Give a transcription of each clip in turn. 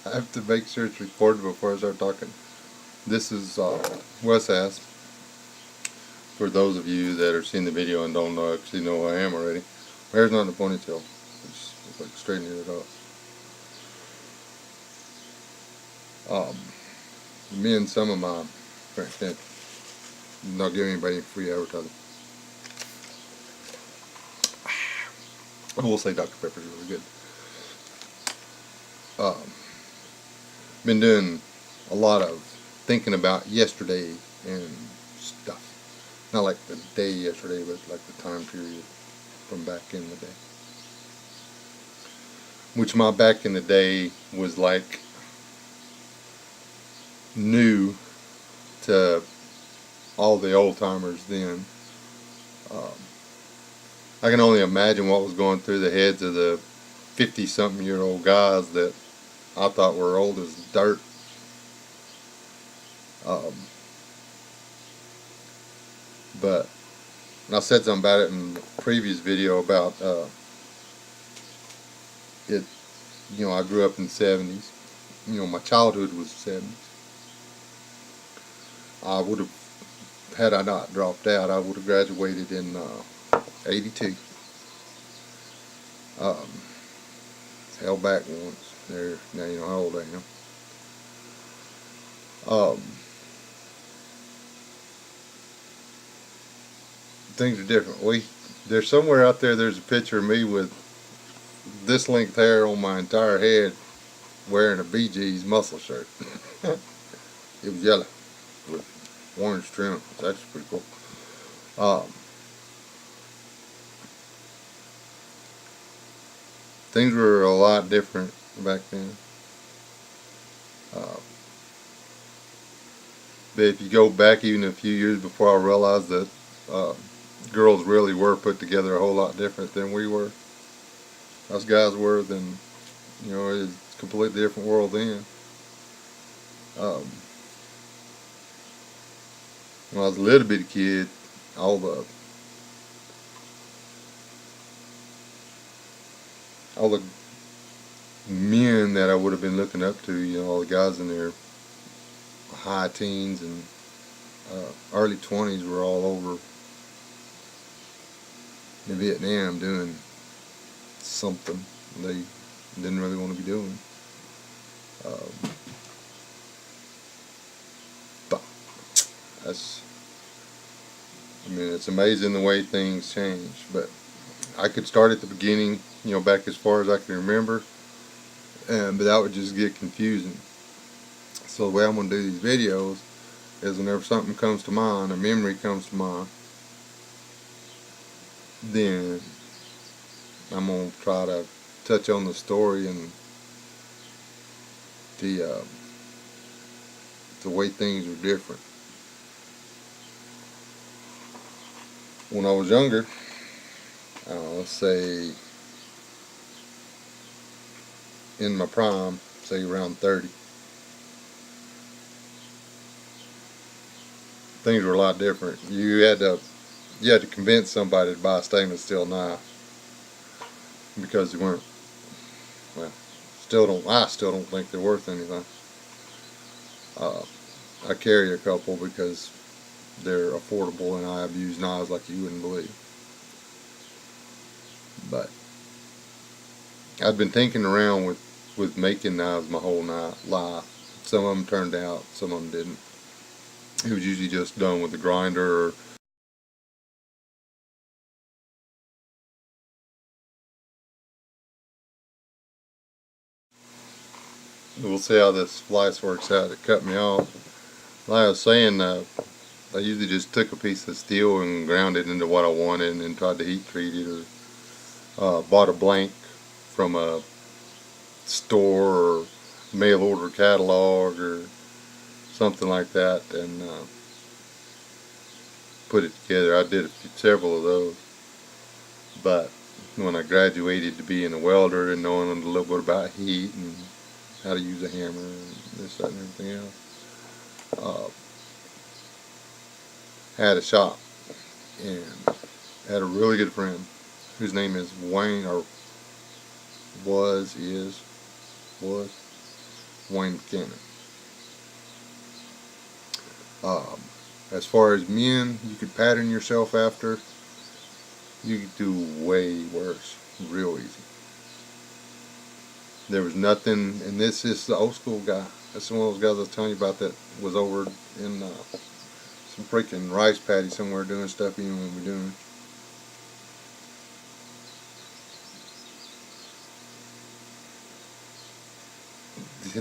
I have to make sure it's recorded before I start talking. This is Wes Ass. For those of you that are seeing the video and don't know, actually know who I am already. My hair's not in a ponytail. Just like straightening it up. Me and some of my friends can't not give anybody free advertising. I will say Dr. Pepper's really good. Been doing a lot of thinking about yesterday and stuff. Not like the day yesterday, but like the time period from back in the day. Which my back in the day was like new to all the old timers then. I can only imagine what was going through the heads of the 50-something-year-old guys that I thought were old as dirt. But I said something about it in the previous video about it. You know, I grew up in the 70s. You know, my childhood was the 70s. I would have, had I not dropped out, I would have graduated in 82. Held back once. There, now you know how old I am. Things are different. There's somewhere out there. There's a picture of me with this length hair on my entire head, wearing a Bee Gees muscle shirt. It was yellow with orange trim. It's actually pretty cool. Things were a lot different back then. But if you go back even a few years before I realized that girls really were put together a whole lot different than we were. Us guys were, then, you know, it's a completely different world then. When I was a little bitty kid, all the men that I would have been looking up to, you know, all the guys in their high teens and early 20s were all over in Vietnam doing something they didn't really want to be doing. But I mean, it's amazing the way things change. But I could start at the beginning, you know, back as far as I can remember, but that would just get confusing. So the way I'm going to do these videos is whenever something comes to mind, a memory comes to mind, then I'm going to try to touch on the story and the way things were different. When I was younger, let's say in my prime, say around 30, things were a lot different. You had to convince somebody to buy a stainless steel knife because they weren't. Well, I still don't think they're worth anything. I carry a couple because they're affordable and I have used knives like you wouldn't believe. But I've been thinking around with making knives my whole life. Some of them turned out, some of them didn't. It was usually just done with a grinder or we'll see how this splice works out. It cut me off. Like I was saying, I usually just took a piece of steel and ground it into what I wanted and then tried to heat treat it, or bought a blank from a store or mail order catalog or something like that and put it together. I did several of those. But when I graduated to being a welder and knowing a little bit about heat and how to use a hammer and this, that, and everything else, had a shop and had a really good friend whose name is Wayne, or was Wayne Buhcanan. Um, as far as men you could pattern yourself after, you could do way worse, real easy. There was nothing, and this is the old school guy. That's one of those guys I was telling you about that was over in some freaking rice paddy somewhere doing stuff he didn't want to be doing.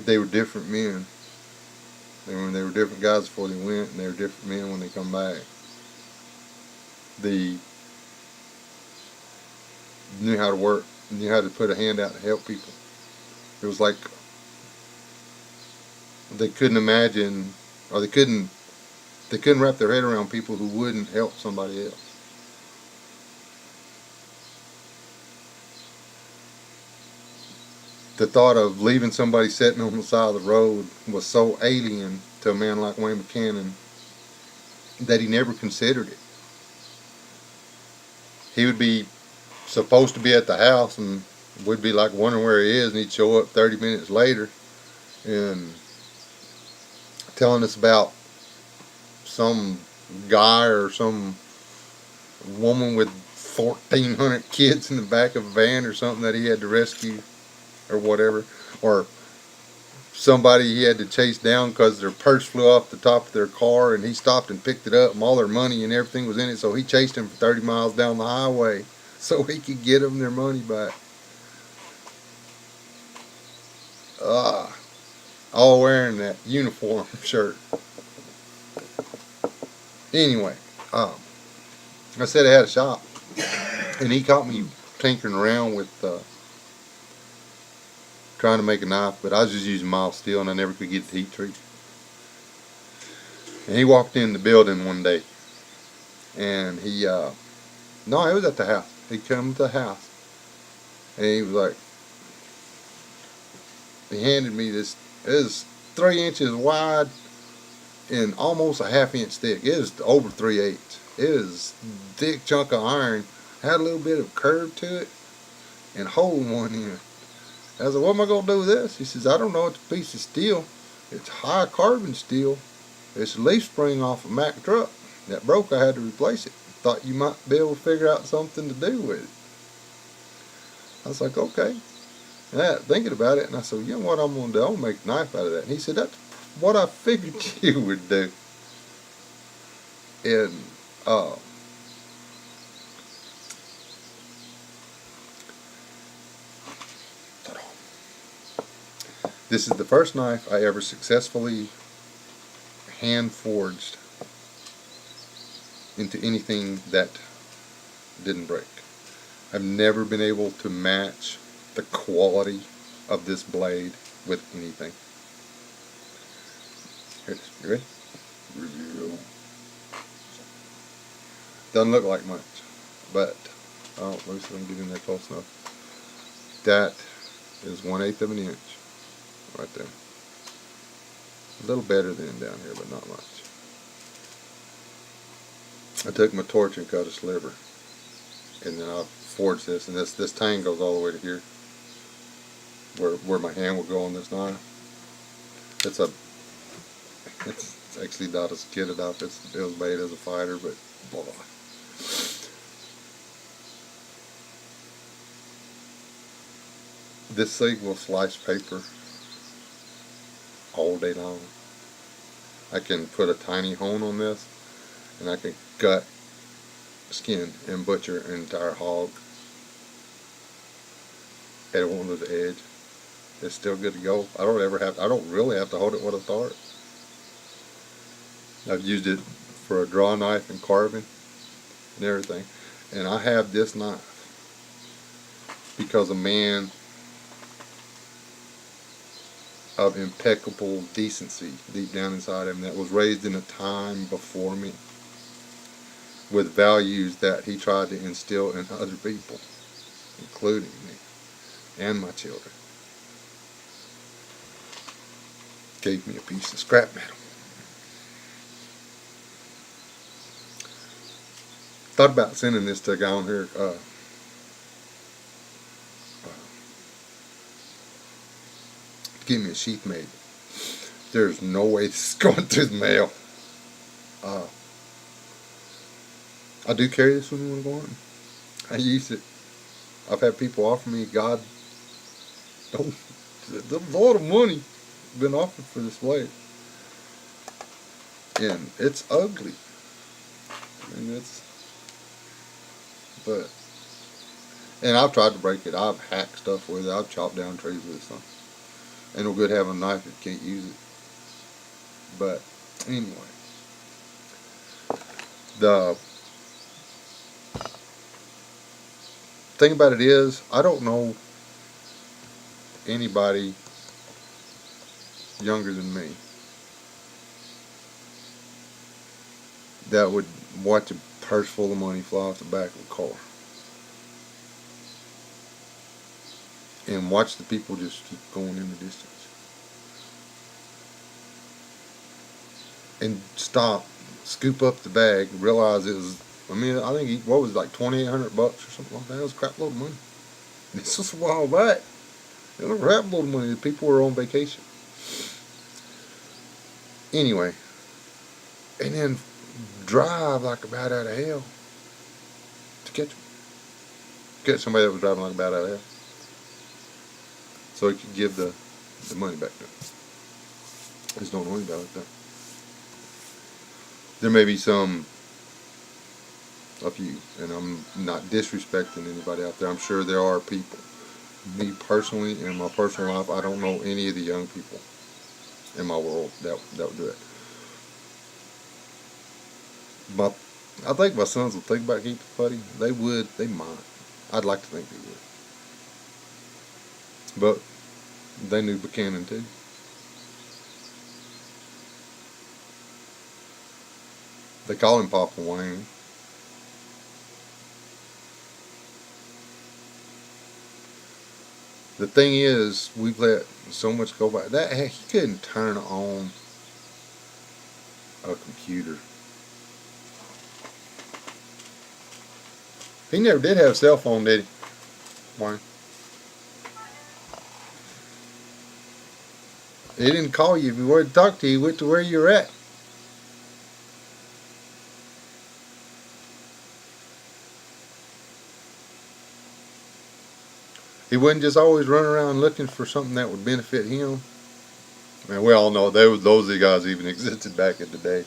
They were different men. They were different guys before they went, and they were different men when they come back. They knew how to work, knew how to put a hand out to help people. It was like they couldn't imagine, or they couldn't wrap their head around people who wouldn't help somebody else. The thought of leaving somebody sitting on the side of the road was so alien to a man like Wayne Buhcanan that he never considered it. He would be supposed to be at the house, and we'd be like wondering where he is, and he'd show up 30 minutes later and telling us about some guy or some woman with 1,400 kids in the back of a van or something that he had to rescue or whatever, or somebody he had to chase down because their purse flew off the top of their car and he stopped and picked it up and all their money and everything was in it, so he chased them for 30 miles down the highway so he could get them their money back. All wearing that uniform shirt. Anyway, I said I had a shop, and he caught me tinkering around with trying to make a knife, but I was just using mild steel and I never could get the heat treat. And he walked in the building one day, and no, it was at the house. He come to the house, and he was like, he handed me this. It was 3 inches wide and almost a half-inch thick. It was over 3/8. It was a thick chunk of iron. Had a little bit of curve to it and a hole in one end. I said, what am I going to do with this? He says, I don't know. It's a piece of steel. It's high carbon steel. It's a leaf spring off a Mack truck that broke. I had to replace it. Thought you might be able to figure out something to do with it. I was like, okay. And I got thinking about it, and I said, you know what I'm going to do? I'm going to make a knife out of that. And he said, that's what I figured you would do. And this is the first knife I ever successfully hand forged into anything that didn't break. I've never been able to match the quality of this blade with anything. Here it is. You ready? Reveal. Doesn't look like much, but let me see if I can get in there close enough. That is 1/8 of an inch right there. A little better than down here, but not much. I took my torch and cut a sliver, and then I forged this, and this tang goes all the way to here, where my hand will go on this knife. It's actually not a skidded knife. It was made as a fighter, but blah. This thing will slice paper all day long. I can put a tiny hone on this, and I can gut skin and butcher an entire hog, and it won't lose the edge. It's still good to go. I don't really have to hold it with a dart. I've used it for a draw knife and carving and everything. And I have this knife because a man of impeccable decency deep down inside him that was raised in a time before me with values that he tried to instill in other people, including me and my children, gave me a piece of scrap metal. Thought about sending this to a guy on here, give me a sheath made. There's no way this is going through the mail. Uh, I do carry this when I'm going. I use it. I've had people offer me, God, don't, there's a lot of money been offered for this blade. And it's ugly. I mean, but, and I've tried to break it. I've hacked stuff with it. I've chopped down trees with it. So ain't no good having a knife if you can't use it. But anyway, the thing about it is, I don't know anybody younger than me that would watch a purse full of money fly off the back of a car and watch the people just keep going in the distance and stop, scoop up the bag, realize it was, I mean, I think what was it, like $2,800 or something like that. It was a crap load of money. This was a while back. It was a crap load of money. The people were on vacation. Anyway, and then drive like a bat out of hell to catch somebody that was driving like a bat out of hell, so he could give the money back to them. I just don't know anybody like that. There may be a few, and I'm not disrespecting anybody out there. I'm sure there are people. Me personally, in my personal life, I don't know any of the young people in my world that would do it. But I think my sons will think about keeping the putty. They would. They might. I'd like to think they would. But they knew Buchanan too. They call him Papa Wayne. The thing is, we've let so much go by. That he couldn't turn on a computer. He never did have a cell phone, did he, Wayne? He didn't call you. If he wanted to talk to you, he went to where you're at. He wouldn't just always run around looking for something that would benefit him. I mean, we all know those guys even existed back in the day.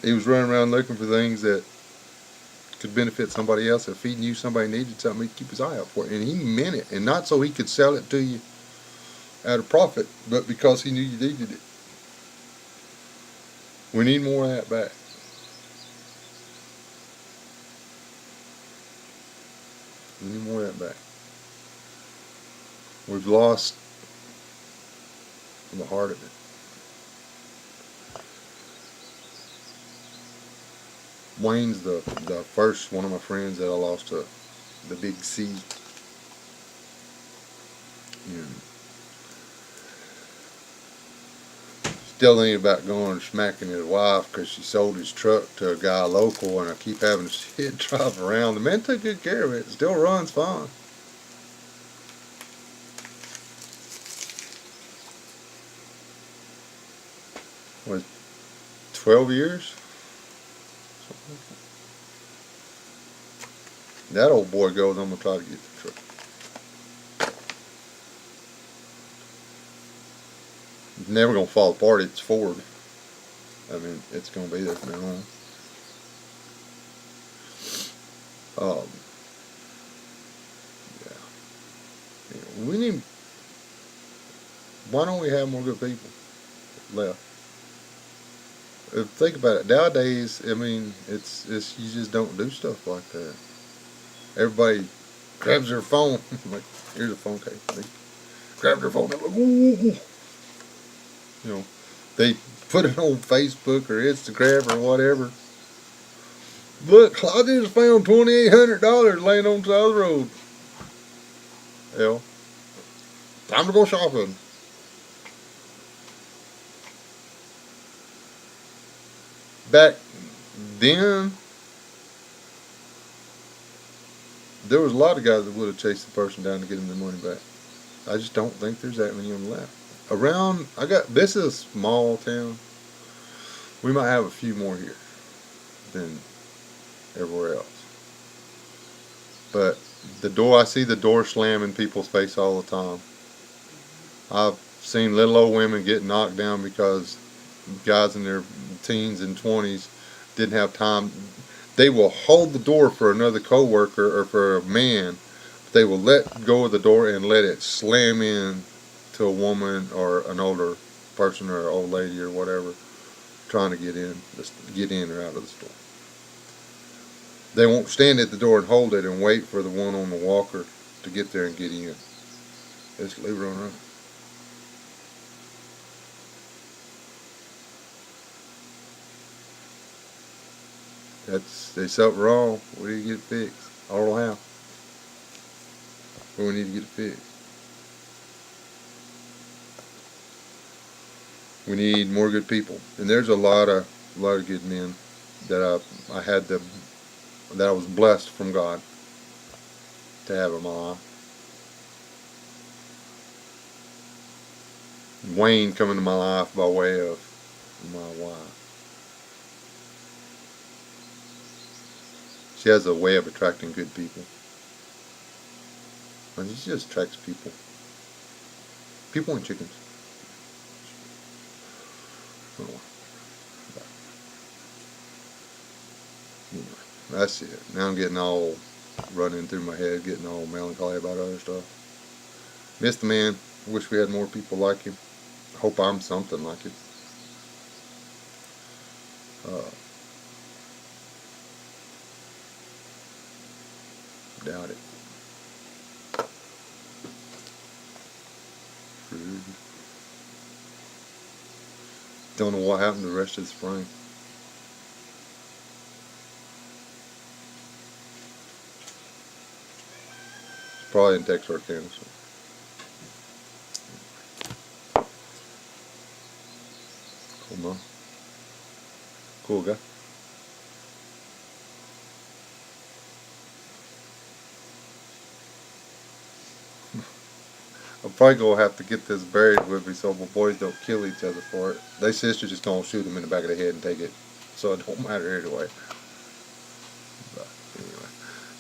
He was running around looking for things that could benefit somebody else. If he knew somebody needed something, he'd keep his eye out for it. And he meant it. And not so he could sell it to you at a profit, but because he knew you needed it. We need more of that back. We need more of that back. We've lost the heart of it. Wayne's the first one of my friends that I lost to the big C. And still thinking about going and smacking his wife because she sold his truck to a guy local, and I keep having to drive around. The man took good care of it. It still runs fine. What, 12 years? That old boy goes, I'm going to try to get the truck. It's never going to fall apart. It's Ford. I mean, it's going to be there from now on. Yeah. We need, why don't we have more good people left? Think about it. Nowadays, I mean, it's you just don't do stuff like that. Everybody grabs their phone. Like, here's a phone case. They grab their phone. They're like, ooh. You know, they put it on Facebook or Instagram or whatever. Look, I just found $2,800 laying on the side of the road. Hell, time to go shopping. Back then, there was a lot of guys that would have chased the person down to get him their money back. I just don't think there's that many of them left. Around, this is a small town. We might have a few more here than everywhere else. But I see the door slam in people's face all the time. I've seen little old women get knocked down because guys in their teens and 20s didn't have time. They will hold the door for another coworker or for a man. They will let go of the door and let it slam in to a woman or an older person or an old lady or whatever trying to get in or out of the store. They won't stand at the door and hold it and wait for the one on the walker to get there and get in. They just leave it on. There's something wrong. We need to get it fixed. I don't know how, but we need to get it fixed. We need more good people, and there's a lot of good men that I was blessed from God to have in my life. Wayne come into my life by way of my wife. She has a way of attracting good people. And she just attracts people. People and chickens. Anyway, that's it. Now I'm getting all running through my head, getting all melancholy about other stuff. Miss the man. Wish we had more people like him. Hope I'm something like him. Doubt it. Don't know what happened to the rest of the spring. It's probably in Texarkana. So. Cool, man. Cool guy. I'm probably going to have to get this buried with me so my boys don't kill each other for it. Their sister just going to shoot them in the back of the head and take it. So it don't matter anyway. But anyway.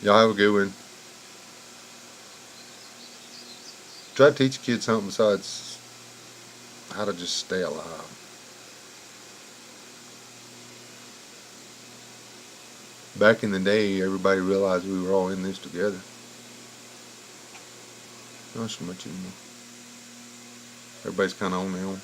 Y'all have a good one. Try to teach kids something besides how to just stay alive. Back in the day, everybody realized we were all in this together. Not so much anymore. Everybody's kind of on their own.